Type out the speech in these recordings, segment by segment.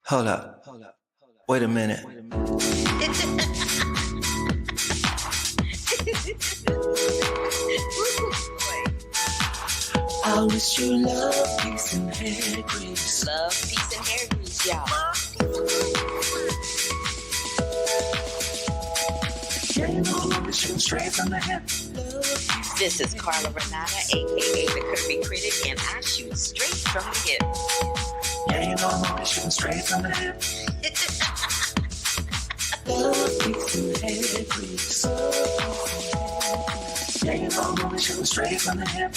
Hold up. Wait a minute. I wish you love, peace, and hair grease. Love, peace, and hair grease, y'all. Yeah, you know, I'm shooting straight from the hip. This is Carla Renata, aka the Curvy Critic, and I shoot straight from the hip. Yeah, you know, I'm shooting straight from the hip. Love, peace, and hair grease. Yeah, you know, I'm shooting straight from the hip.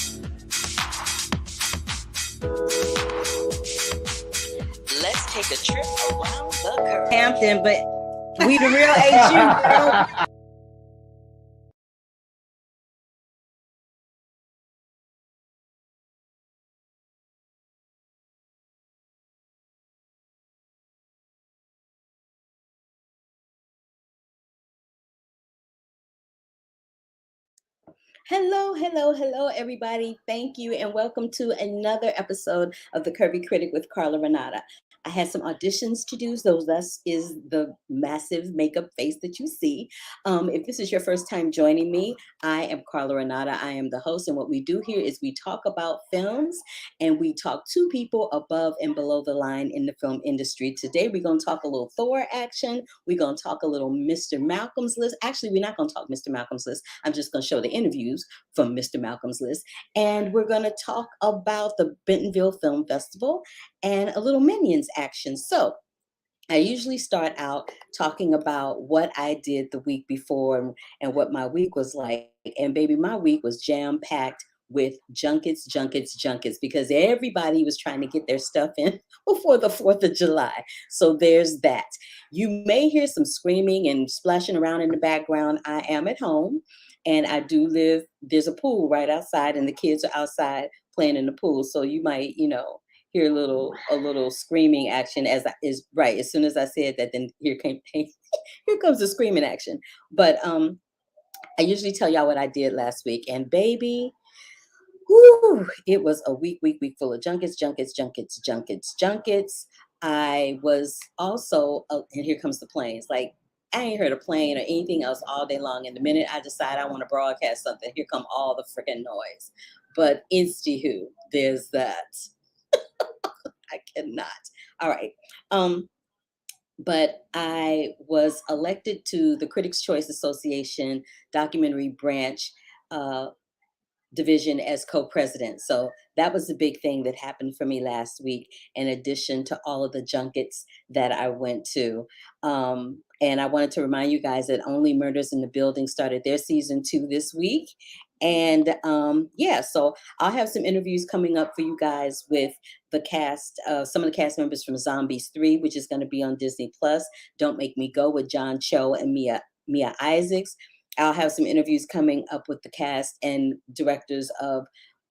Let's take a trip around the curve. Hampton, but we the real HU, girl. Hello, everybody. Thank you, and welcome to another episode of the Curvy Critic with Carla Renata. I had some auditions to do, so this is the massive makeup face that you see. If this is your first time joining me, I am Carla Renata. I am the host, and what we do here is we talk about films, and we talk to people above and below the line in the film industry. Today, we're going to talk a little Thor action. We're going to talk a little Mr. Malcolm's List. Actually, we're not going to talk Mr. Malcolm's List. I'm just going to show the interviews from Mr. Malcolm's List. And we're going to talk about the Bentonville Film Festival and a little Minions action. So I usually start out talking about what I did the week before and what my week was like. And baby, my week was jam-packed with junkets, because everybody was trying to get their stuff in before the 4th of July. So there's that. You may hear some screaming and splashing around in the background. I am at home. And I do live, there's a pool right outside and the kids are outside playing in the pool. So you might, hear a little screaming action as soon as I said that, then here comes the screaming action. But I usually tell y'all what I did last week, and baby, it was a week full of junkets. I was also, and here comes the planes. Like, I ain't heard a plane or anything else all day long. And the minute I decide I want to broadcast something, here come all the freaking noise. But insti-hoo, there's that. I cannot. All right. But I was elected to the Critics' Choice Association documentary branch division as co-president. So that was the big thing that happened for me last week, in addition to all of the junkets that I went to. And I wanted to remind you guys that Only Murders in the Building started their season 2 this week. And so I'll have some interviews coming up for you guys with the cast, some of the cast members from Zombies 3, which is going to be on Disney Plus. Don't Make Me Go with John Cho and Mia Isaacs. I'll have some interviews coming up with the cast and director of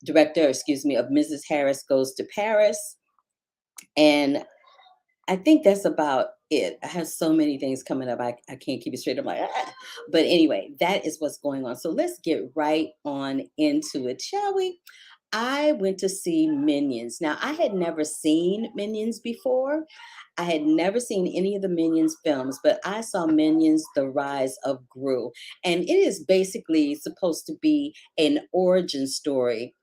Mrs. Harris Goes to Paris. And I think that's about it. I have so many things coming up. I can't keep it straight. I'm like, But anyway, that is what's going on. So let's get right on into it, shall we? I went to see Minions. Now, I had never seen Minions before. I had never seen any of the Minions films, but I saw Minions, The Rise of Gru. And it is basically supposed to be an origin story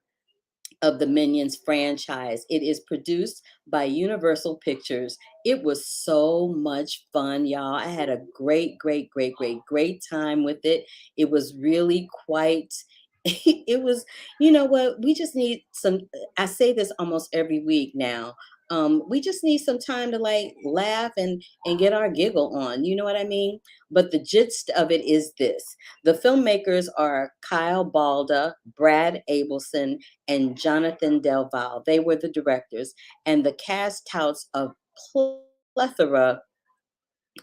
of the Minions franchise. It is produced by Universal Pictures. It was so much fun, y'all. I had a great time with it. It was really quite it was, you know what, we just need some, I say this almost every week now. We just need some time to like laugh and get our giggle on, you know what I mean? But the gist of it is this. The filmmakers are Kyle Balda, Brad Abelson, and Jonathan Del Valle. They were the directors, and the cast touts a plethora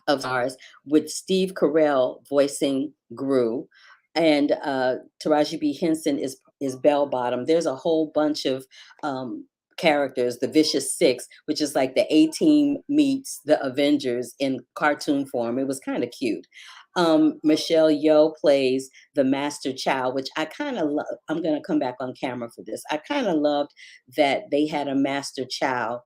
of stars, with Steve Carell voicing Gru, and Taraji B. Henson is Bell Bottom. There's a whole bunch of characters, the Vicious Six, which is like the A-Team meets the Avengers in cartoon form. It was kind of cute. Michelle Yeoh plays the Master Chow, which I kind of love. I'm going to come back on camera for this. I kind of loved that they had a Master Chow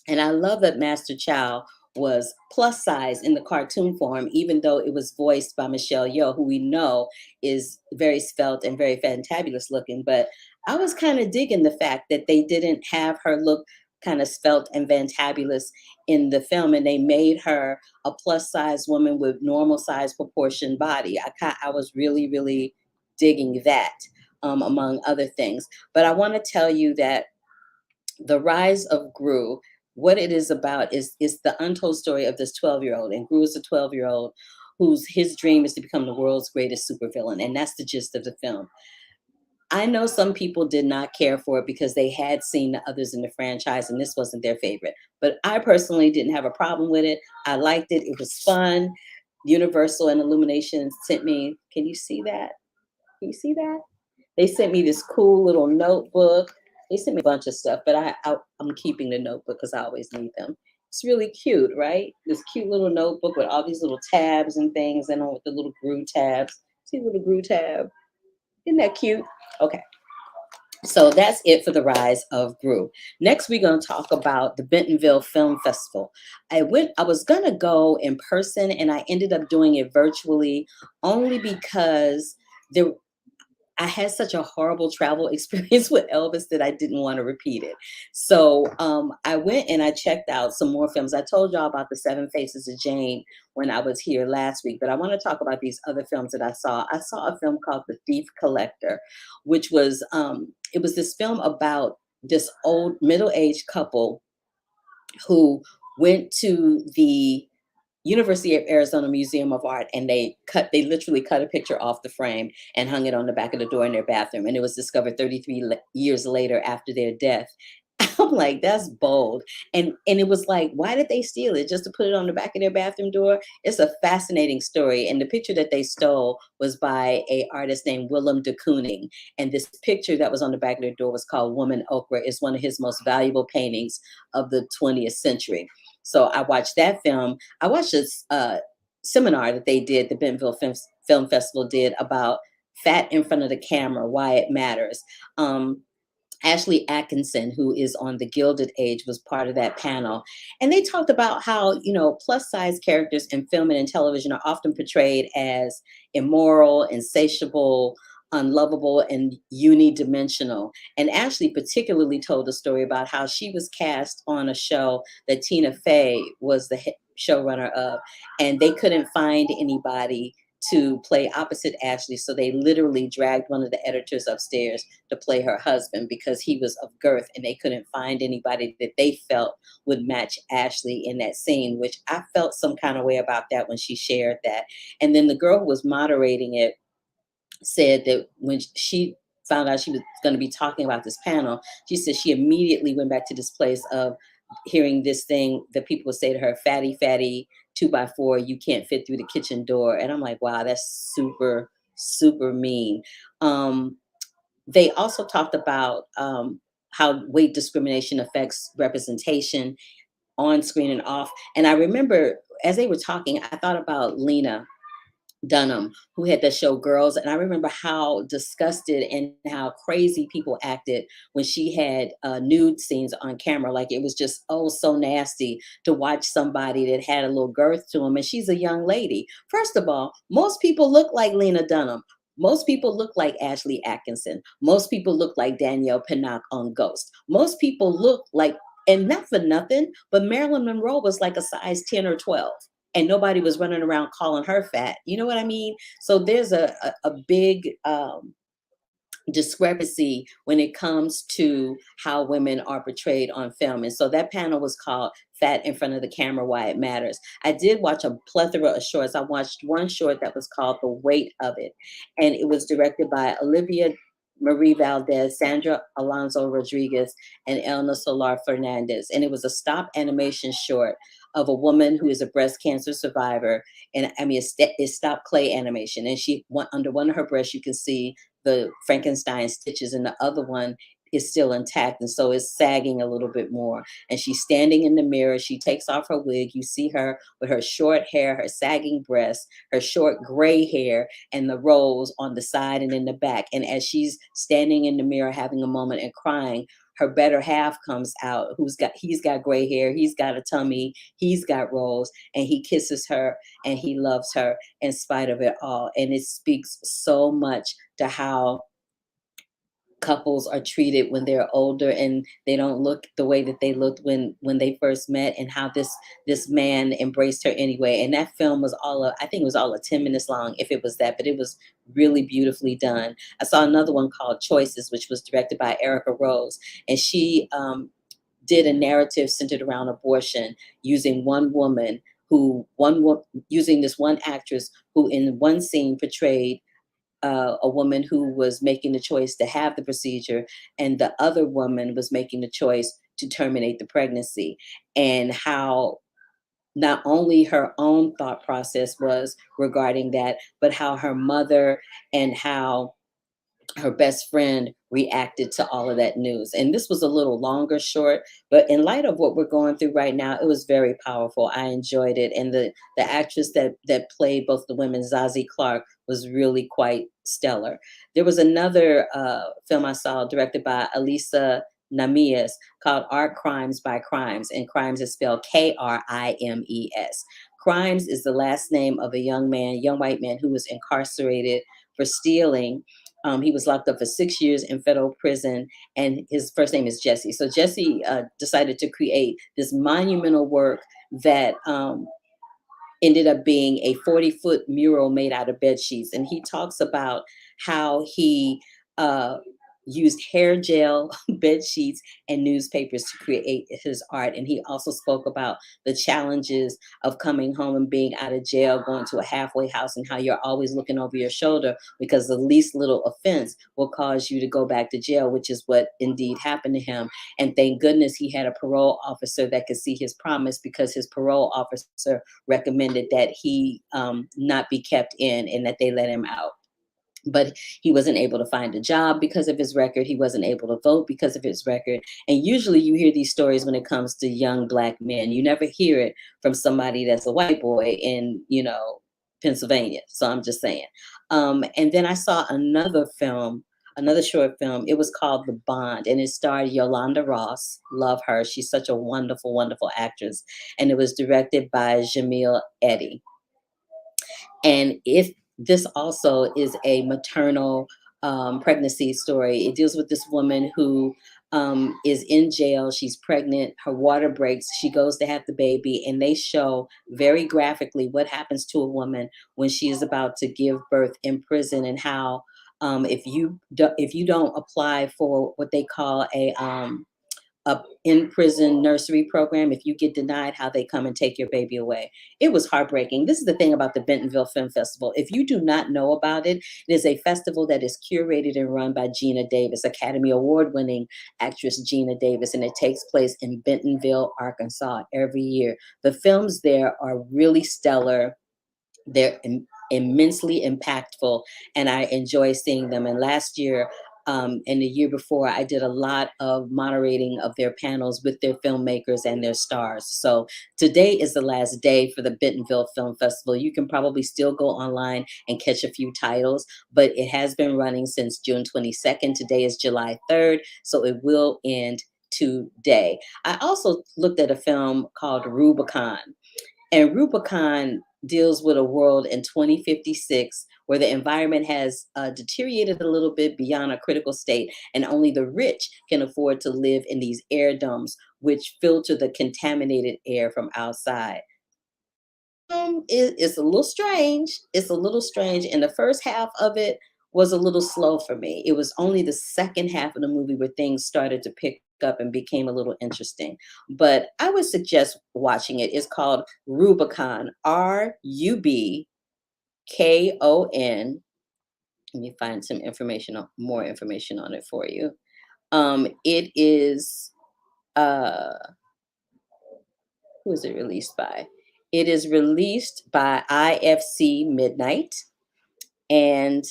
And I love that Master Chow was plus size in the cartoon form, even though it was voiced by Michelle Yeoh, who we know is very svelte and very fantabulous looking. But I was kind of digging the fact that they didn't have her look kind of svelte and fantabulous in the film, and they made her a plus size woman with normal size proportion body. I was really, really digging that, among other things. But I want to tell you that the Rise of Gru, what it is about is the untold story of this 12-year-old. And Gru is a 12-year-old whose his dream is to become the world's greatest supervillain. And that's the gist of the film. I know some people did not care for it because they had seen the others in the franchise and this wasn't their favorite. But I personally didn't have a problem with it. I liked it. It was fun. Universal and Illumination sent me, can you see that? Can you see that? They sent me this cool little notebook. They sent me a bunch of stuff, but I'm keeping the notebook because I always need them. It's really cute, right? This cute little notebook with all these little tabs and things, and on with the little Gru tabs. See the little Gru tab? Isn't that cute? Okay. So that's it for the Rise of Gru. Next, we're going to talk about the Bentonville Film Festival. I was going to go in person and I ended up doing it virtually only because there I had such a horrible travel experience with Elvis that I didn't want to repeat it. So I went and I checked out some more films. I told y'all about the Seven Faces of Jane when I was here last week, but I want to talk about these other films that I saw. I saw a film called The Thief Collector, which was it was this film about this old middle-aged couple who went to the University of Arizona Museum of Art, and they literally cut a picture off the frame and hung it on the back of the door in their bathroom. And it was discovered 33 years later after their death. I'm like, that's bold. And it was like, why did they steal it? Just to put it on the back of their bathroom door? It's a fascinating story. And the picture that they stole was by a artist named Willem de Kooning. And this picture that was on the back of their door was called Woman Okra. It's one of his most valuable paintings of the 20th century. So I watched that film. I watched this seminar that they did, the Bentonville Film Festival did, about fat in front of the camera, why it matters. Ashley Atkinson, who is on The Gilded Age, was part of that panel. And they talked about how, plus size characters in film and in television are often portrayed as immoral, insatiable, unlovable, and unidimensional. And Ashley particularly told a story about how she was cast on a show that Tina Fey was the showrunner of, and they couldn't find anybody to play opposite Ashley. So they literally dragged one of the editors upstairs to play her husband because he was of girth and they couldn't find anybody that they felt would match Ashley in that scene, which I felt some kind of way about that when she shared that. And then the girl who was moderating it said that when she found out she was going to be talking about this panel, she said she immediately went back to this place of hearing this thing that people would say to her, fatty, fatty, 2x4, you can't fit through the kitchen door. And I'm like, wow, that's super, super mean. They also talked about how weight discrimination affects representation on screen and off. And I remember as they were talking, I thought about Lena Dunham, who had the show Girls. And I remember how disgusted and how crazy people acted when she had nude scenes on camera. Like it was just, oh, so nasty to watch somebody that had a little girth to them. And she's a young lady. First of all, most people look like Lena Dunham. Most people look like Ashley Atkinson. Most people look like Danielle Pinnock on Ghost. Most people look like, and not for nothing, but Marilyn Monroe was like a size 10 or 12. And nobody was running around calling her fat. You know what I mean? So there's a big discrepancy when it comes to how women are portrayed on film. And so that panel was called Fat in Front of the Camera, Why It Matters. I did watch a plethora of shorts. I watched one short that was called The Weight of It. And it was directed by Olivia Marie Valdez, Sandra Alonso Rodriguez, and Elna Solar Fernandez. And it was a stop animation short of a woman who is a breast cancer survivor. And I mean, it's stop clay animation. And under one of her breasts, you can see the Frankenstein stitches, and the other one is still intact, and so it's sagging a little bit more. And she's standing in the mirror. She takes off her wig. You see her with her short hair, her sagging breasts, her short gray hair, and the rolls on the side and in the back. And as she's standing in the mirror, having a moment and crying, her better half comes out. He's got gray hair, he's got a tummy, he's got rolls, and he kisses her and he loves her in spite of it all. And it speaks so much to how couples are treated when they're older and they don't look the way that they looked when they first met, and how this man embraced her anyway. And that film was I think it was all of 10 minutes long, if it was that, but it was really beautifully done. I saw another one called Choices, which was directed by Erica Rose, and she did a narrative centered around abortion, using using this one actress who in one scene portrayed a woman who was making the choice to have the procedure, and the other woman was making the choice to terminate the pregnancy, and how not only her own thought process was regarding that, but how her mother and how her best friend reacted to all of that news. And this was a little longer short, but in light of what we're going through right now, it was very powerful. I enjoyed it. And the actress that played both the women, Zazie Clark, was really quite stellar. There was another film I saw directed by Elisa Namias called Art Crimes by Crimes, and Crimes is spelled Krimes. Crimes is the last name of a young white man who was incarcerated for stealing. He was locked up for 6 years in federal prison, and his first name is Jesse. So Jesse decided to create this monumental work that ended up being a 40-foot mural made out of bed sheets. And he talks about how he used hair gel, bed sheets, and newspapers to create his art. And he also spoke about the challenges of coming home and being out of jail, going to a halfway house, and how you're always looking over your shoulder because the least little offense will cause you to go back to jail, which is what indeed happened to him. And thank goodness he had a parole officer that could see his promise, because his parole officer recommended that he not be kept in and that they let him out. But he wasn't able to find a job because of his record. He wasn't able to vote because of his record. And usually you hear these stories when it comes to young Black men. You never hear it from somebody that's a white boy in, Pennsylvania. So I'm just saying. And then I saw another short film. It was called The Bond, and it starred Yolanda Ross. Love her. She's such a wonderful, wonderful actress. And it was directed by Jamil Eddy. And this also is a maternal pregnancy story. It deals with this woman who is in jail. She's pregnant. Her water breaks. She goes to have the baby, and they show very graphically what happens to a woman when she is about to give birth in prison, and how if you don't apply for what they call a in-prison nursery program, if you get denied, how they come and take your baby away. It was heartbreaking. This is the thing about the Bentonville Film Festival. If you do not know about it, it is a festival that is curated and run by Gina Davis, Academy Award-winning actress Gina Davis, and it takes place in Bentonville, Arkansas every year. The films there are really stellar. They're immensely impactful, and I enjoy seeing them. And last year, and the year before, I did a lot of moderating of their panels with their filmmakers and their stars. So today is the last day for the Bentonville Film Festival. You can probably still go online and catch a few titles, but it has been running since June 22nd. Today is July 3rd, so it will end today. I also looked at a film called Rubicon. And Rubicon deals with a world in 2056 where the environment has deteriorated a little bit beyond a critical state, and only the rich can afford to live in these air domes, which filter the contaminated air from outside. It's a little strange. It's a little strange. And the first half of it was a little slow for me. It was only the second half of the movie where things started to pick up and became a little interesting. But I would suggest watching it. It's called Rubicon, Rubkon. Let me find some more information on it for you. It is, who is it released by? It is released by IFC Midnight, and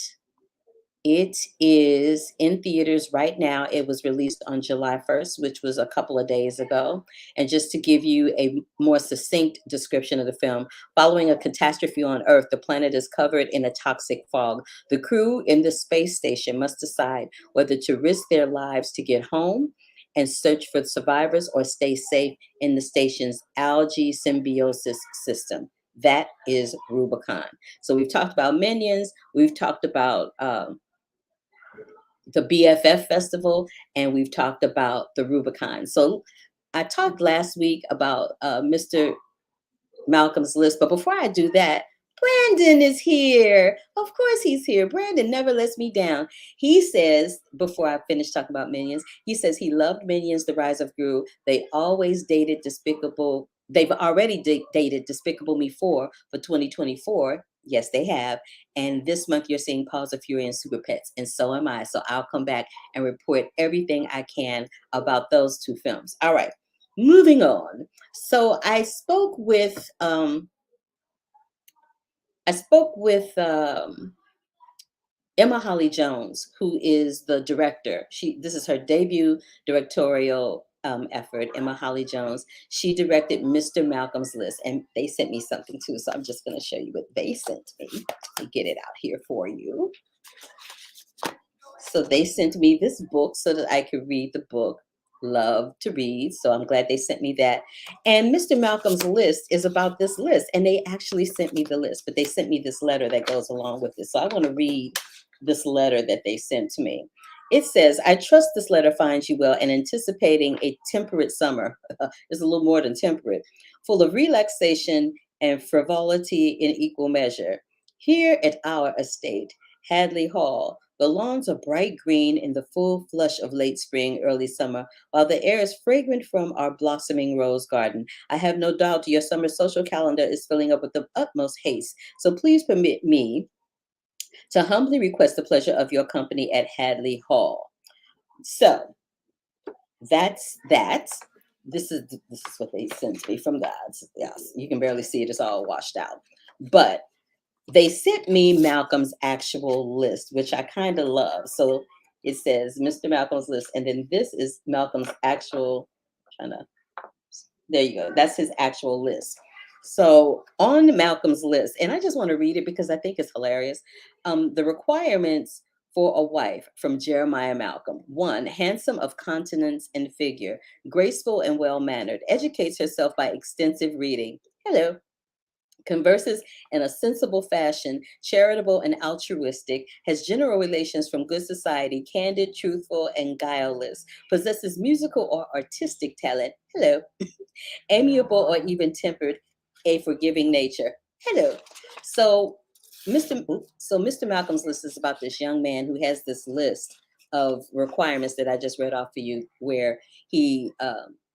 It is in theaters right now. It was released on July 1st, which was a couple of days ago. And just to give you a more succinct description of the film, following a catastrophe on Earth, the planet is covered in a toxic fog. The crew in the space station must decide whether to risk their lives to get home and search for survivors or stay safe in the station's algae symbiosis system. That is Rubicon. So we've talked about Minions. We've talked about the BFF Festival, and we've talked about the Rubicon. So I talked last week about Mr. Malcolm's List, but before I do that, Brandon is here. Of course he's here. Brandon never lets me down. He says, before I finish talking about Minions, he says he loved Minions, The Rise of Gru. They've already dated Despicable Me 4 for 2024. Yes, they have. And this month you're seeing Paws of Fury and Super Pets, and so am I. So I'll come back and report everything I can about those two films. All right, moving on. So I spoke with Emma Holly Jones, who is the director. This is her debut directorial effort, Emma Holly Jones. She directed Mr. Malcolm's List, and they sent me something too, so I'm just going to show you what they sent me. I'll get it out here for you. So they sent me this book so that I could read the book. Love to read, so I'm glad they sent me that. And Mr. Malcolm's List is about this list, and they actually sent me the list, but they sent me this letter that goes along with it. So I want to read this letter that they sent to me. It says, I trust this letter finds you well and anticipating a temperate summer. It's a little more than temperate, full of relaxation and frivolity in equal measure. Here at our estate, Hadley Hall, the lawns are bright green in the full flush of late spring, early summer, while the air is fragrant from our blossoming rose garden. I have no doubt your summer social calendar is filling up with the utmost haste, so please permit me to humbly request the pleasure of your company at Hadley Hall. So that's that. This is what they sent me from God. Yes, you can barely see it. It's all washed out. But they sent me Malcolm's actual list, which I kind of love. So it says Mr. Malcolm's List, and then this is Malcolm's actual, there you go. That's his actual list. So on Malcolm's List, and I just want to read it because I think it's hilarious. The requirements for a wife from Jeremiah Malcolm. 1, handsome of countenance and figure, graceful and well-mannered, educates herself by extensive reading. Hello. Converses in a sensible fashion, charitable and altruistic, has general relations from good society, candid, truthful, and guileless, possesses musical or artistic talent. Hello. Amiable or even tempered, a forgiving nature. Hello. So Mr. Malcolm's List is about this young man who has this list of requirements that I just read off for you, where he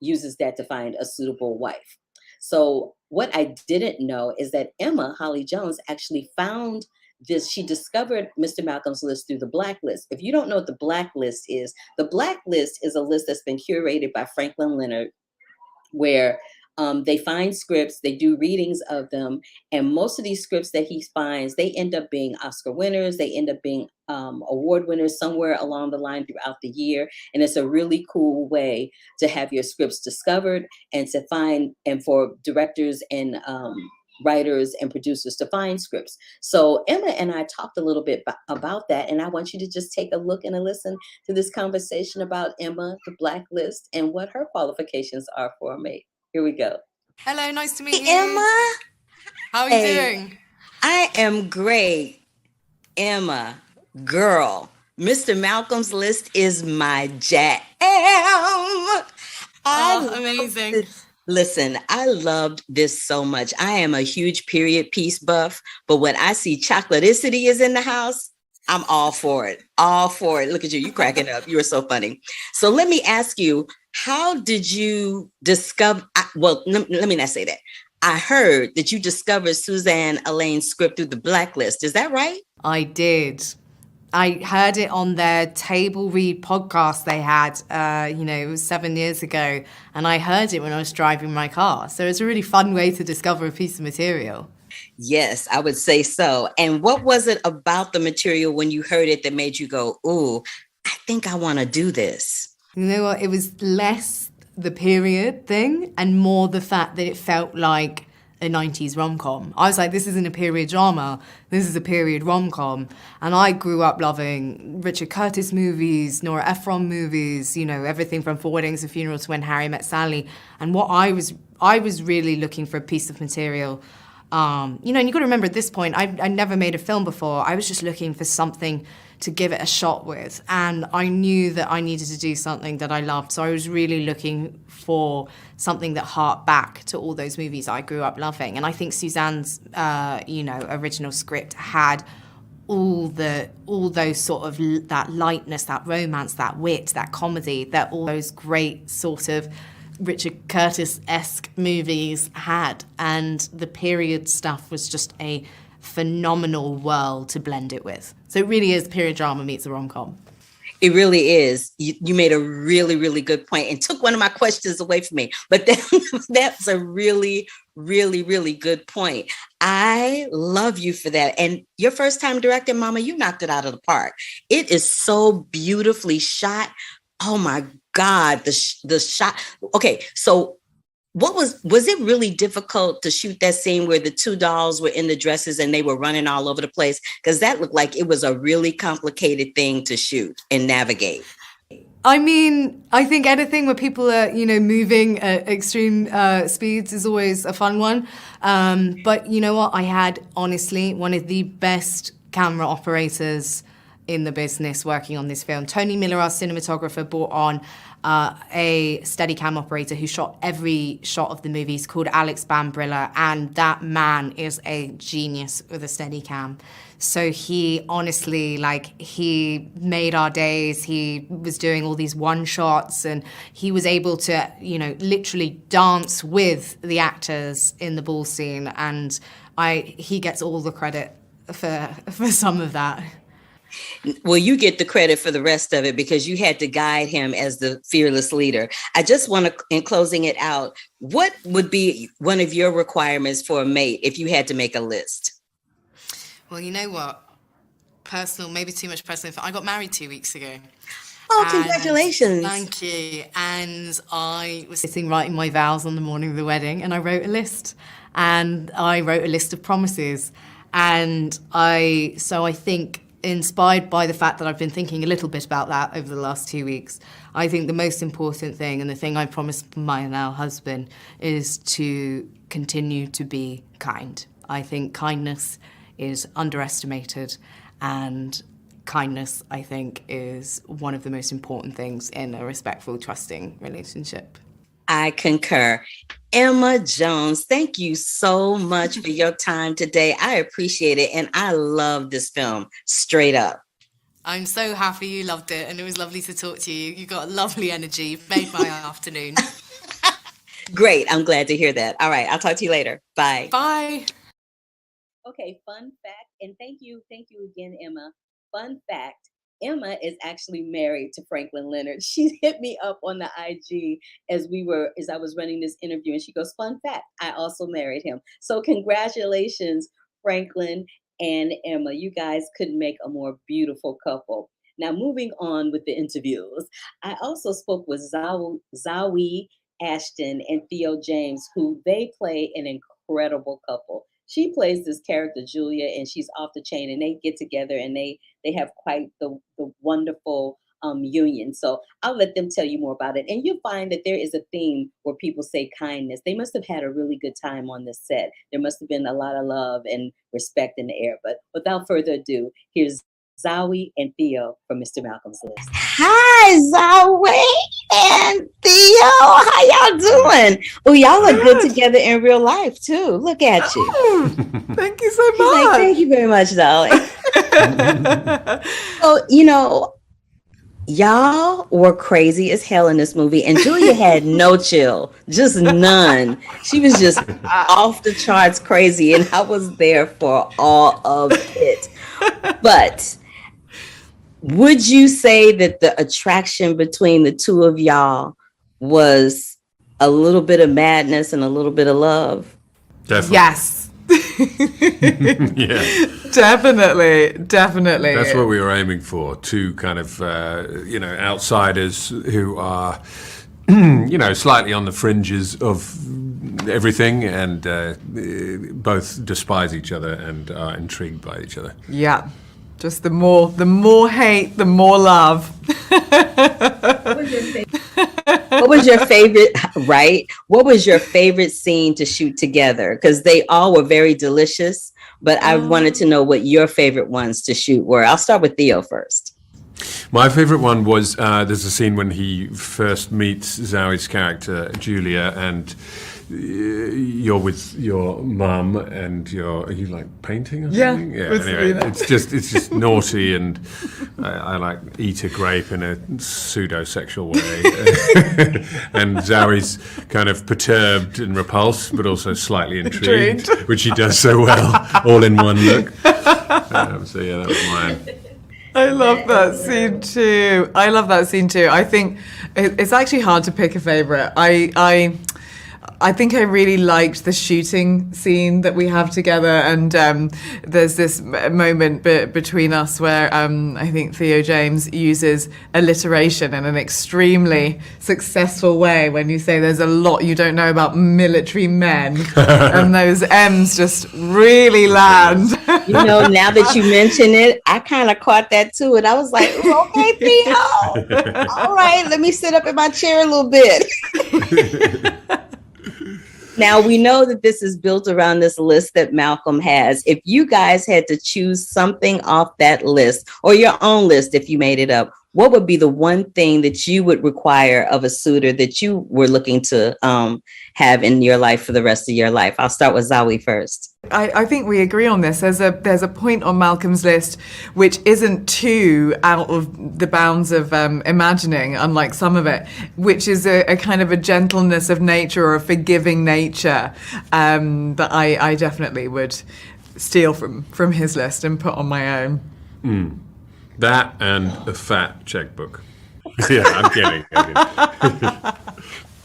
uses that to find a suitable wife. So what I didn't know is that Emma Holly Jones actually found this. She discovered Mr. Malcolm's List through the Blacklist. If you don't know what the Blacklist is a list that's been curated by Franklin Leonard, where they find scripts, they do readings of them, and most of these scripts that he finds, they end up being Oscar winners, they end up being award winners somewhere along the line throughout the year. And it's a really cool way to have your scripts discovered and to find, and for directors and writers and producers to find scripts. So Emma and I talked a little bit about that, and I want you to just take a look and a listen to this conversation about Emma, the Blacklist, and what her qualifications are for a mate. Here we go. Hello, nice to meet you. Emma. How are you doing? I am great. Emma, girl, Mr. Malcolm's List is my jam. Amazing. Listen, I loved this so much. I am a huge period piece buff, but when I see Chocolaticity is in the house, I'm all for it. All for it. Look at you cracking up. You are so funny. So let me ask you, how did you discover, let me not say that. I heard that you discovered Suzanne Elaine's script through the Blacklist. Is that right? I did. I heard it on their table read podcast they had, it was 7 years ago. And I heard it when I was driving my car. So it's a really fun way to discover a piece of material. Yes, I would say so. And what was it about the material when you heard it that made you go, ooh, I think I want to do this? You know what? It was less the period thing and more the fact that it felt like a 90s rom-com. I was like, this isn't a period drama, this is a period rom-com. And I grew up loving Richard Curtis movies, Nora Ephron movies, you know, everything from Four Weddings, a Funeral to When Harry Met Sally. And what I was really looking for a piece of material. You know, and you got to remember at this point, I never made a film before. I was just looking for something to give it a shot with. And I knew that I needed to do something that I loved. So I was really looking for something that harked back to all those movies I grew up loving. And I think Suzanne's, you know, original script had all those sort of that lightness, that romance, that wit, that comedy, that all those great sort of Richard Curtis-esque movies had. And the period stuff was just a phenomenal world to blend it with. So it really is period drama meets a rom-com. It really is. You made a really, really good point and took one of my questions away from me. But that's a really, really, really good point. I love you for that. And your first time directing, Mama, you knocked it out of the park. It is so beautifully shot. Oh my God, the shot. Okay, so was it really difficult to shoot that scene where the two dolls were in the dresses and they were running all over the place? Because that looked like it was a really complicated thing to shoot and navigate. I mean, I think anything where people are, you know, moving at extreme speeds is always a fun one. But you know what? I had, honestly, one of the best camera operators in the business working on this film. Tony Miller, our cinematographer, brought on a Steadicam operator who shot every shot of the movie. He's called Alex Bambrilla, and that man is a genius with a Steadicam. So he honestly, like, he made our days. He was doing all these one-shots, and he was able to, you know, literally dance with the actors in the ball scene, and he gets all the credit for some of that. Well, you get the credit for the rest of it because you had to guide him as the fearless leader. I just want to, in closing it out, what would be one of your requirements for a mate if you had to make a list? Well, you know what? Personal, maybe too much personal. I got married 2 weeks ago. Oh, congratulations. Thank you. And I was sitting writing my vows on the morning of the wedding, and I wrote a list. And I wrote a list of promises. And I think, inspired by the fact that I've been thinking a little bit about that over the last 2 weeks, I think the most important thing, and the thing I promised my now husband, is to continue to be kind. I think kindness is underestimated, and kindness, I think, is one of the most important things in a respectful, trusting relationship. I concur. Emma Jones, thank you so much for your time today. I appreciate it. And I love this film, straight up. I'm so happy you loved it. And it was lovely to talk to you. You got lovely energy. You've made my afternoon. Great. I'm glad to hear that. All right. I'll talk to you later. Bye. Bye. Okay, fun fact. And thank you again, Emma. Fun fact. Emma is actually married to Franklin Leonard. She hit me up on the IG as I was running this interview, and she goes, fun fact, I also married him. So congratulations, Franklin and Emma. You guys couldn't make a more beautiful couple. Now, moving on with the interviews, I also spoke with Zawe Ashton and Theo James, who they play an incredible couple. She plays this character, Julia, and she's off the chain, and they get together and they have quite the wonderful union. So I'll let them tell you more about it. And you'll find that there is a theme where people say kindness. They must have had a really good time on this set. There must have been a lot of love and respect in the air. But without further ado, here's Zawe and Theo from Mr. Malcolm's List. Hi, Zawe and Theo. How y'all doing? Oh, y'all look good together in real life, too. Look at you. Oh, thank you so much. He's like, thank you very much, Zawe. So, you know, y'all were crazy as hell in this movie, and Julia had no chill, just none. She was just off the charts crazy, and I was there for all of it. But would you say that the attraction between the two of y'all was a little bit of madness and a little bit of love? Definitely. Yes. Yeah. Definitely. That's what we were aiming for. Two kind of, outsiders who are, slightly on the fringes of everything and both despise each other and are intrigued by each other. Yeah. Just the more hate, the more love. What was your favorite, right? What was your favorite scene to shoot together? Because they all were very delicious, but I wanted to know what your favorite ones to shoot were. I'll start with Theo first. My favorite one was there's a scene when he first meets Zoe's character, Julia, and you're with your mum and are you like painting or something? Yeah. Anyway, it's just naughty, and I like eat a grape in a pseudo-sexual way. And Zoe's kind of perturbed and repulsed, but also slightly intrigued. Which he does so well, all in one look. So yeah, that was mine. I love that scene too. I think it's actually hard to pick a favorite. I think I really liked the shooting scene that we have together, and there's this moment between us where I think Theo James uses alliteration in an extremely successful way when you say there's a lot you don't know about military men, and those M's just really land. Now that you mention it, I kind of caught that too, and I was like, okay, Theo, all right, let me sit up in my chair a little bit. Now, we know that this is built around this list that Malcolm has. If you guys had to choose something off that list, or your own list if you made it up, what would be the one thing that you would require of a suitor that you were looking to have in your life for the rest of your life? I'll start with Zoe first. I think we agree on this. There's a point on Malcolm's list which isn't too out of the bounds of imagining, unlike some of it, which is a kind of a gentleness of nature or a forgiving nature that I definitely would steal from his list and put on my own. That and a fat checkbook. Yeah, I'm kidding.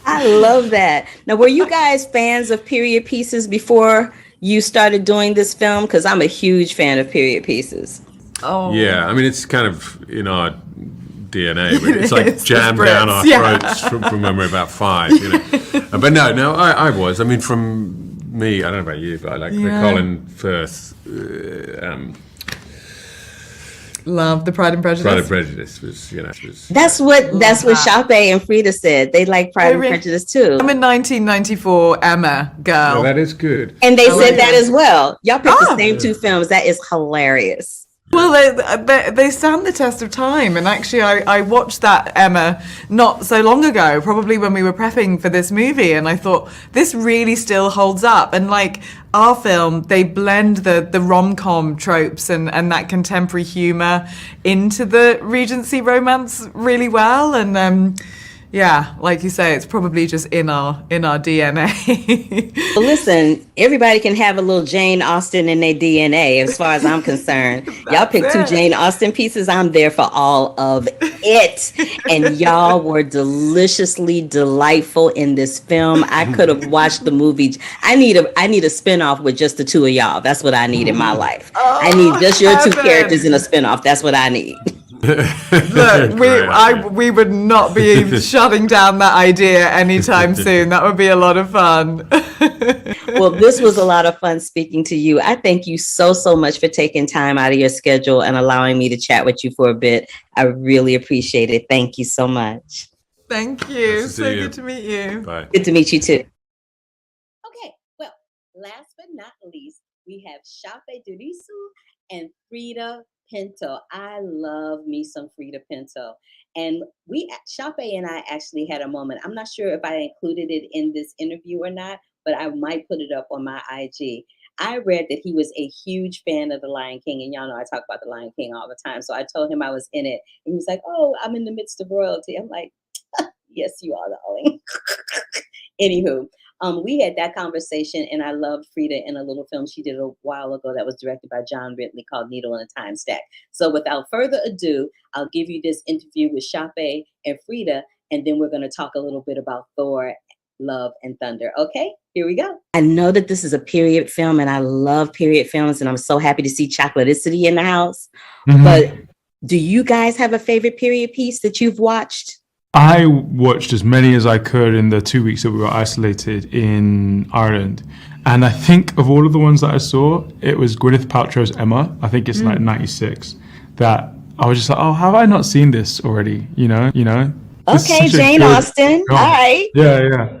I love that. Now, were you guys fans of period pieces before you started doing this film? Because I'm a huge fan of period pieces. Oh. Yeah, I mean, it's kind of in our DNA, but it's like jammed down our throats from when we're about 5, But no, I was. I mean, from me, I don't know about you, but I like the Colin Firth. Love the Pride and Prejudice. Pride and Prejudice was. That's what Shape and Frida said. They like Pride and Prejudice too. I'm a 1994 Emma girl. Oh, that is good. And they said that as well. Y'all picked the same 2 films. That is hilarious. Well, they stand the test of time, and actually I watched that Emma not so long ago, probably when we were prepping for this movie, and I thought this really still holds up. And like our film, they blend the rom-com tropes and that contemporary humour into the Regency romance really well, and yeah, like you say, it's probably just in our DNA. Well, listen, everybody can have a little Jane Austen in their DNA as far as I'm concerned. Y'all picked 2 Jane Austen pieces. I'm there for all of it. And y'all were deliciously delightful in this film. I could have watched the movie. I need a spinoff with just the 2 of y'all. That's what I need in my life. I need just your 2 characters in a spinoff. That's what I need. Look, we would not be shutting down that idea anytime soon. That would be a lot of fun. Well, this was a lot of fun speaking to you. I thank you so much for taking time out of your schedule and allowing me to chat with you for a bit. I really appreciate it. Thank you so much. Thank you. Nice to So see you. good to meet you. Bye. Good to meet you too. Okay, well, last but not least, we have Shape Durisu and Frida Pinto. I love me some Frida Pinto. And Shape and I actually had a moment. I'm not sure if I included it in this interview or not, but I might put it up on my IG. I read that he was a huge fan of The Lion King, and y'all know I talk about The Lion King all the time. So I told him I was in it, and he was like, "Oh, I'm in the midst of royalty." I'm like, "Yes, you are, darling." Anywho, we had that conversation, and I loved Frida in a little film she did a while ago that was directed by John Ridley called Needle in a Time Stack. So without further ado, I'll give you this interview with Shape and Frida, and then we're going to talk a little bit about Thor, Love, and Thunder. Okay, here we go. I know that this is a period film, and I love period films, and I'm so happy to see Chocolaticity in the house. But do you guys have a favorite period piece that you've watched? I watched as many as I could in the 2 weeks that we were isolated in Ireland. And I think of all of the ones that I saw, it was Gwyneth Paltrow's Emma. I think it's like 96. That I was just like, oh, have I not seen this already? You know? Okay, Jane Austen. All right. Yeah.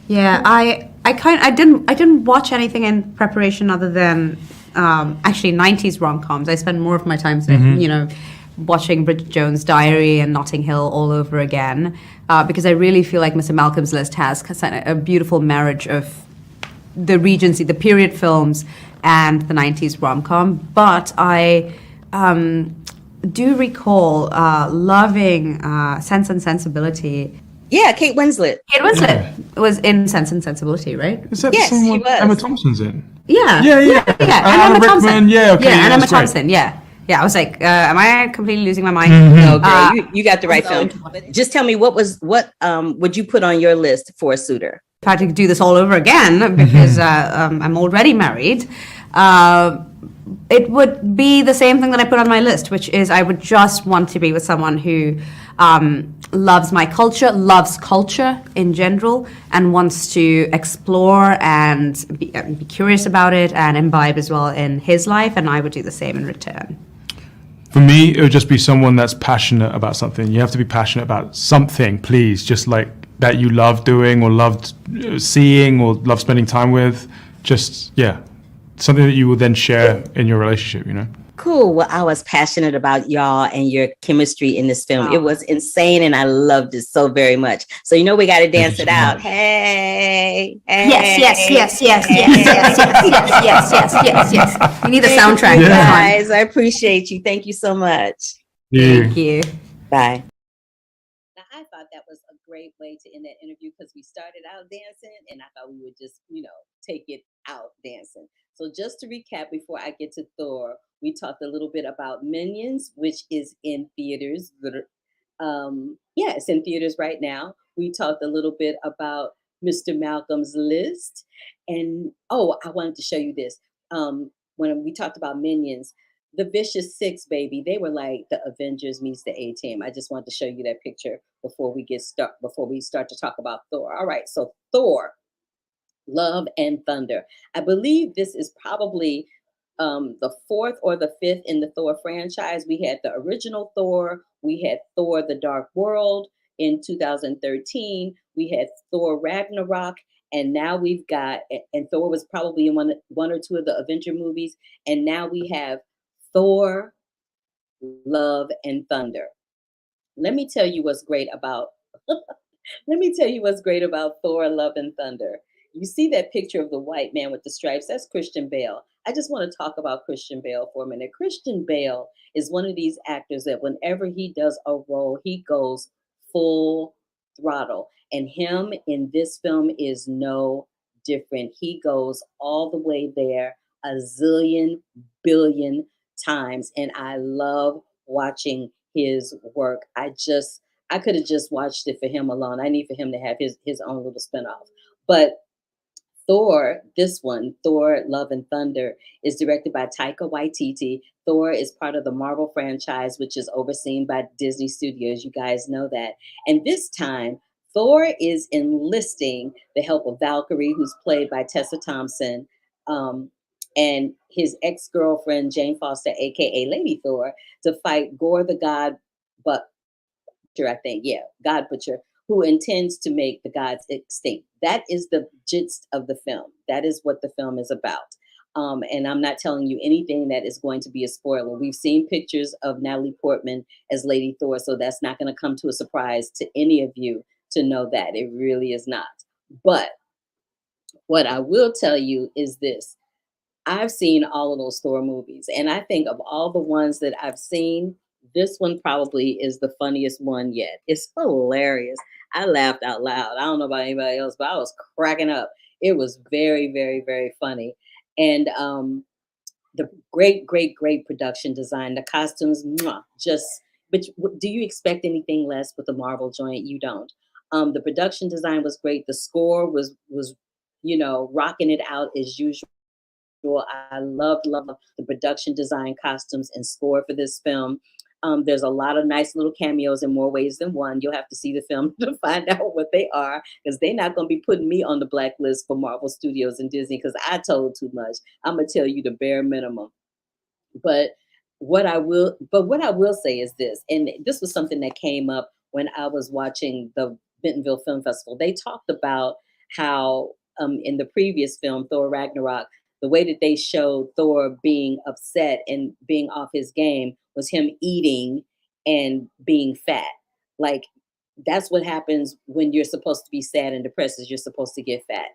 Yeah, I didn't watch anything in preparation other than actually 90s rom-coms. I spend more of my time watching Bridget Jones' Diary and Notting Hill all over again, because I really feel like Mr. Malcolm's List has a beautiful marriage of the Regency, the period films, and the 90s rom-com. But I do recall loving Sense and Sensibility. Yeah, Kate Winslet. Kate Winslet was in Sense and Sensibility, right? Is that Yes, the same she one was. Emma Thompson's in? Yeah. And Emma Thompson. Yeah, okay. Yeah, and Emma that's great. Thompson. Yeah. I was like, am I completely losing my mind? No, girl, you got the right film. Just tell me what would you put on your list for a suitor? If I had to do this all over again because I'm already married, it would be the same thing that I put on my list, which is I would just want to be with someone who loves my culture, loves culture in general, and wants to explore and be curious about it and imbibe as well in his life, and I would do the same in return. For me, it would just be someone that's passionate about something. You have to be passionate about something, please. Just like that you love doing or loved seeing or love spending time with. Just, something that you will then share in your relationship, Cool. Well, I was passionate about y'all and your chemistry in this film. It was insane, and I loved it so very much. So we got to dance it out. Hey. Yes. We need the soundtrack. Guys, I appreciate you. Thank you so much. Thank you. Bye. Now, I thought that was a great way to end that interview because we started out dancing, and I thought we would just, take it out dancing. So just to recap before I get to Thor, we talked a little bit about Minions, which is in theaters. It's in theaters right now. We talked a little bit about Mr. Malcolm's List. And, I wanted to show you this. When we talked about Minions, the Vicious Six, baby, they were like the Avengers meets the A-Team. I just wanted to show you that picture before we start to talk about Thor. All right, so Thor, Love and Thunder. I believe this is probably the fourth or the fifth in the Thor franchise. We had the original Thor. We had Thor: The Dark World in 2013. We had Thor: Ragnarok. And now we've got, and Thor was probably in one or two of the Avenger movies. And now we have Thor, Love and Thunder. Let me tell you what's great about Thor, Love and Thunder. You see that picture of the white man with the stripes? That's Christian Bale. I just want to talk about Christian Bale for a minute. Christian Bale is one of these actors that whenever he does a role, he goes full throttle. And him in this film is no different. He goes all the way there a zillion billion times. And I love watching his work. I could have just watched it for him alone. I need for him to have his own little spinoff. But Thor, this one, Thor, Love and Thunder, is directed by Taika Waititi. Thor is part of the Marvel franchise, which is overseen by Disney Studios. You guys know that. And this time, Thor is enlisting the help of Valkyrie, who's played by Tessa Thompson, and his ex-girlfriend, Jane Foster, a.k.a. Lady Thor, to fight Gore the God Butcher, God Butcher, who intends to make the gods extinct. That is the gist of the film. That is what the film is about. And I'm not telling you anything that is going to be a spoiler. We've seen pictures of Natalie Portman as Lady Thor, so that's not going to come to a surprise to any of you to know that. It really is not. But what I will tell you is this. I've seen all of those Thor movies, and I think of all the ones that I've seen, this one probably is the funniest one yet. It's hilarious. I laughed out loud. I don't know about anybody else, but I was cracking up. It was very, very, very funny. And the great, great, great production design, the costumes, but do you expect anything less with the Marvel joint? You don't. The production design was great. The score was rocking it out as usual. I love the production design, costumes, and score for this film. There's a lot of nice little cameos in more ways than one. You'll have to see the film to find out what they are, because they're not going to be putting me on the blacklist for Marvel Studios and Disney because I told too much. I'm gonna tell you the bare minimum. But what I will say is this, and this was something that came up when I was watching the Bentonville Film Festival. They talked about how in the previous film, Thor Ragnarok, the way that they showed Thor being upset and being off his game was him eating and being fat. Like, that's what happens when you're supposed to be sad and depressed, is you're supposed to get fat.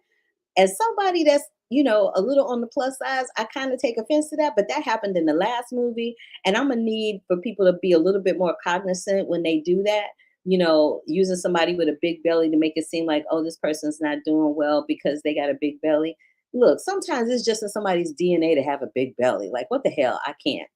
As somebody that's, a little on the plus size, I kind of take offense to that, but that happened in the last movie. And I'm gonna need for people to be a little bit more cognizant when they do that, using somebody with a big belly to make it seem like, oh, this person's not doing well because they got a big belly. Look, sometimes it's just in somebody's DNA to have a big belly. Like, what the hell? I can't.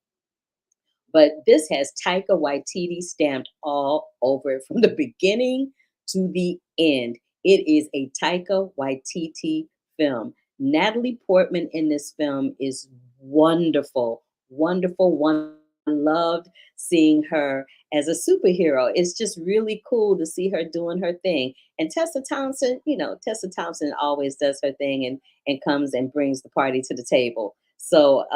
But this has Taika Waititi stamped all over it from the beginning to the end. It is a Taika Waititi film. Natalie Portman in this film is wonderful, wonderful, wonderful. I loved seeing her as a superhero. It's just really cool to see her doing her thing. And Tessa Thompson, Tessa Thompson always does her thing and comes and brings the party to the table. So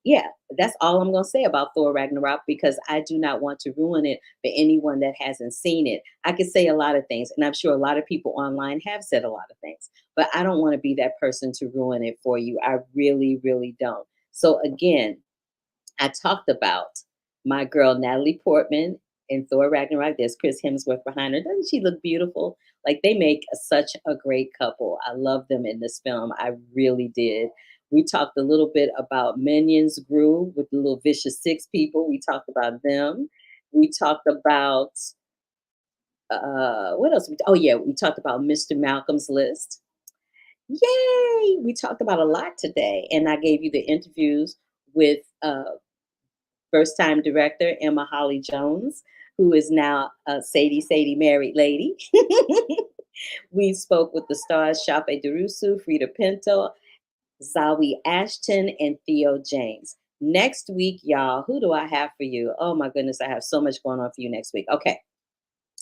yeah, that's all I'm gonna say about Thor Ragnarok, because I do not want to ruin it for anyone that hasn't seen it. I could say a lot of things, and I'm sure a lot of people online have said a lot of things, but I don't want to be that person to ruin it for you. I really, really don't. So again, I talked about my girl Natalie Portman in Thor Ragnarok. There's Chris Hemsworth behind her. Doesn't she look beautiful? Like, they make such a great couple. I love them in this film. I really did. We talked a little bit about Minions Gru with the little vicious six people. We talked about them. We talked about what else? Oh yeah, we talked about Mr. Malcolm's List. Yay! We talked about a lot today, and I gave you the interviews with first time director Emma Holly Jones, who is now a Sadie married lady. We spoke with the stars Shafe Derusu, Frida Pinto, Zawi Ashton, and Theo James. Next week, y'all, who do I have for you? Oh my goodness, I have so much going on for you next week. Okay.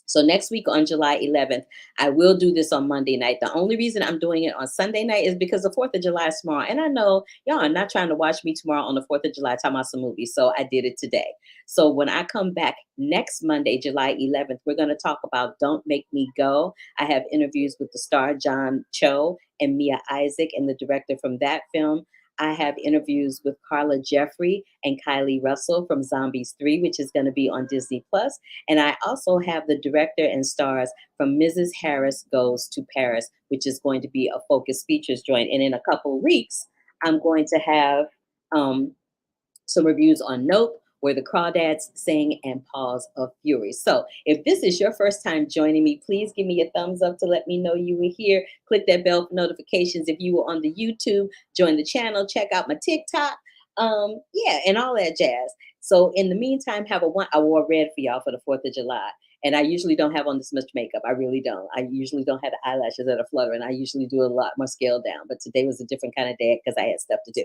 So next week on July 11th, I will do this on Monday night. The only reason I'm doing it on Sunday night is because the 4th of July is tomorrow. And I know y'all are not trying to watch me tomorrow on the 4th of July talking about some movies. So I did it today. So when I come back next Monday, July 11th, we're going to talk about Don't Make Me Go. I have interviews with the star John Cho and Mia Isaac and the director from that film. I have interviews with Carla Jeffrey and Kylie Russell from Zombies 3, which is going to be on Disney Plus. And I also have the director and stars from Mrs. Harris Goes to Paris, which is going to be a Focus Features joint. And in a couple of weeks, I'm going to have some reviews on Nope, Where the Crawdads Sing, and Paws of Fury. So if this is your first time joining me, please give me a thumbs up to let me know you were here. Click that bell for notifications if you were on the YouTube. Join the channel. Check out my TikTok. Yeah, and all that jazz. So in the meantime, I wore red for y'all for the 4th of July. And I usually don't have on this much makeup. I really don't. I usually don't have the eyelashes that are fluttering. I usually do a lot more scaled down. But today was a different kind of day because I had stuff to do.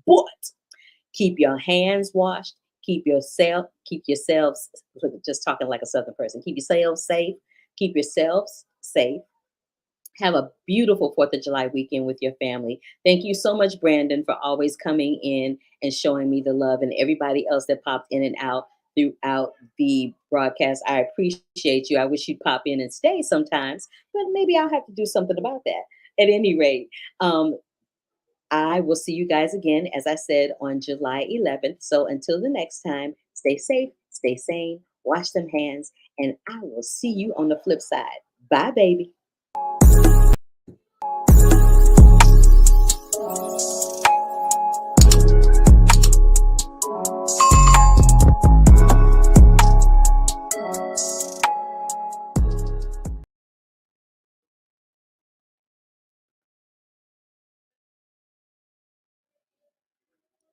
But keep your hands washed. Keep yourselves, just talking like a Southern person, keep yourselves safe. Keep yourselves safe. Have a beautiful 4th of July weekend with your family. Thank you so much, Brandon, for always coming in and showing me the love, and everybody else that popped in and out throughout the broadcast. I appreciate you. I wish you'd pop in and stay sometimes, but maybe I'll have to do something about that. At any rate, I will see you guys again, as I said, on July 11th. So until the next time, stay safe, stay sane, wash them hands, and I will see you on the flip side. Bye, baby.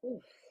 Oof.